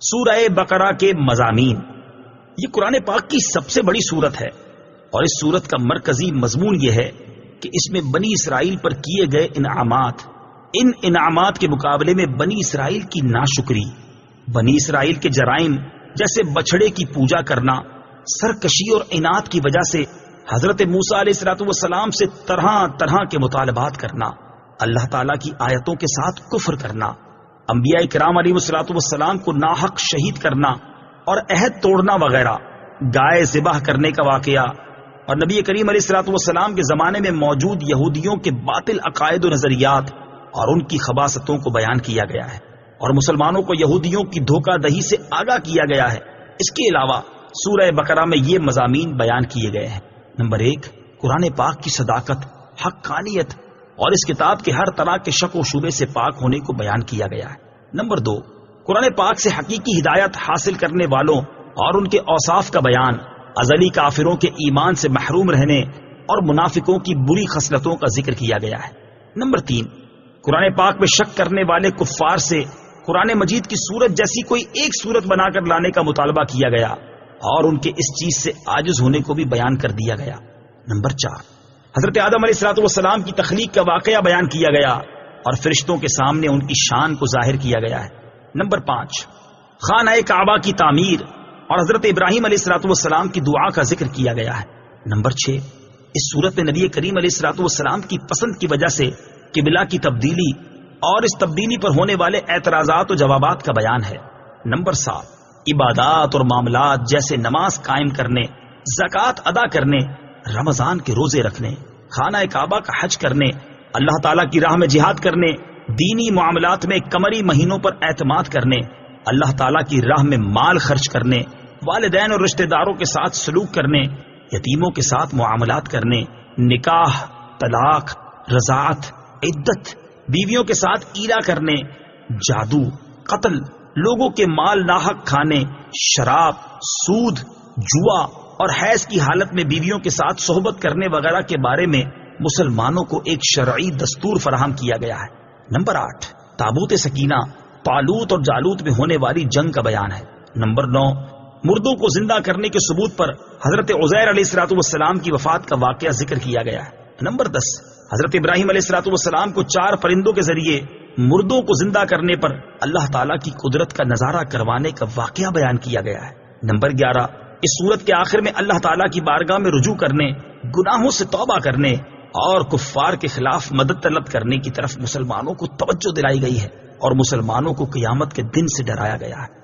سورہ بقرہ کے مضامین۔ یہ قرآن پاک کی سب سے بڑی سورت ہے، اور اس سورت کا مرکزی مضمون یہ ہے کہ اس میں بنی اسرائیل پر کیے گئے ان انعامات کے مقابلے میں بنی اسرائیل کی ناشکری، بنی اسرائیل کے جرائم جیسے بچھڑے کی پوجا کرنا، سرکشی اور عناد کی وجہ سے حضرت موسیٰ علیہ الصلوۃ والسلام سے طرح طرح کے مطالبات کرنا، اللہ تعالیٰ کی آیتوں کے ساتھ کفر کرنا، انبیاء کرام علیہ الصلوۃ والسلام کو ناحق شہید کرنا اور عہد توڑنا وغیرہ، گائے ذبح کرنے کا واقعہ، اور نبی کریم علیہ الصلوۃ والسلام کے زمانے میں موجود یہودیوں کے باطل عقائد و نظریات اور ان کی خباثتوں کو بیان کیا گیا ہے، اور مسلمانوں کو یہودیوں کی دھوکہ دہی سے آگاہ کیا گیا ہے۔ اس کے علاوہ سورہ بقرہ میں یہ مضامین بیان کیے گئے ہیں۔ نمبر 1، قرآن پاک کی صداقت، حقانیت اور اس کتاب کے ہر طرح کے شک و شبے سے پاک ہونے کو بیان کیا گیا ہے۔ نمبر 2، قرآن پاک سے حقیقی ہدایت حاصل کرنے والوں اور ان کے اوصاف کا بیان، ازلی کافروں کے ایمان سے محروم رہنے اور منافقوں کی بری خصلتوں کا ذکر کیا گیا ہے۔ نمبر 3، قرآن پاک میں شک کرنے والے کفار سے قرآن مجید کی صورت جیسی کوئی ایک صورت بنا کر لانے کا مطالبہ کیا گیا اور ان کے اس چیز سے عاجز ہونے کو بھی بیان کر دیا گیا۔ نمبر 4، حضرت آدم علیہ الصلوۃ والسلام کی تخلیق کا واقعہ بیان کیا گیا اور فرشتوں کے سامنے ان کی شان کو ظاہر کیا گیا ہے۔ نمبر 5، خانہ کعبہ کی تعمیر اور حضرت ابراہیم علیہ الصلوۃ والسلام کی دعا کا ذکر کیا گیا ہے۔ نمبر 6، اس صورت میں نبی کریم علیہ الصلوۃ والسلام کی پسند کی وجہ سے قبلہ کی تبدیلی اور اس تبدیلی پر ہونے والے اعتراضات و جوابات کا بیان ہے۔ نمبر 7، عبادات اور معاملات جیسے نماز قائم کرنے، زکوٰۃ ادا کرنے، رمضان کے روزے رکھنے، خانہ کعبہ کا حج کرنے، اللہ تعالیٰ کی راہ میں جہاد کرنے، دینی معاملات میں قمری مہینوں پر اعتماد کرنے، اللہ تعالیٰ کی راہ میں مال خرچ کرنے، والدین اور رشتہ داروں کے ساتھ سلوک کرنے، یتیموں کے ساتھ معاملات کرنے، نکاح، طلاق، رضاعت، عدت، بیویوں کے ساتھ ایلا کرنے، جادو، قتل، لوگوں کے مال ناحق کھانے، شراب، سود، جوا اور حیض کی حالت میں بیویوں کے ساتھ صحبت کرنے وغیرہ کے بارے میں مسلمانوں کو ایک شرعی دستور فراہم کیا گیا ہے۔ نمبر 8، تابوت سکینہ، طالوت اور جالوت میں ہونے والی جنگ کا بیان ہے۔ نمبر 9، مردوں کو زندہ کرنے کے ثبوت پر حضرت عزیر علیہ الصلوۃ والسلام کی وفات کا واقعہ ذکر کیا گیا ہے۔ نمبر 10، حضرت ابراہیم علیہ الصلوۃ والسلام کو 4 پرندوں کے ذریعے مردوں کو زندہ کرنے پر اللہ تعالیٰ کی قدرت کا نظارہ کروانے کا واقعہ بیان کیا گیا ہے۔ نمبر 11، اس سورت کے آخر میں اللہ تعالیٰ کی بارگاہ میں رجوع کرنے، گناہوں سے توبہ کرنے اور کفار کے خلاف مدد طلب کرنے کی طرف مسلمانوں کو توجہ دلائی گئی ہے اور مسلمانوں کو قیامت کے دن سے ڈرایا گیا ہے۔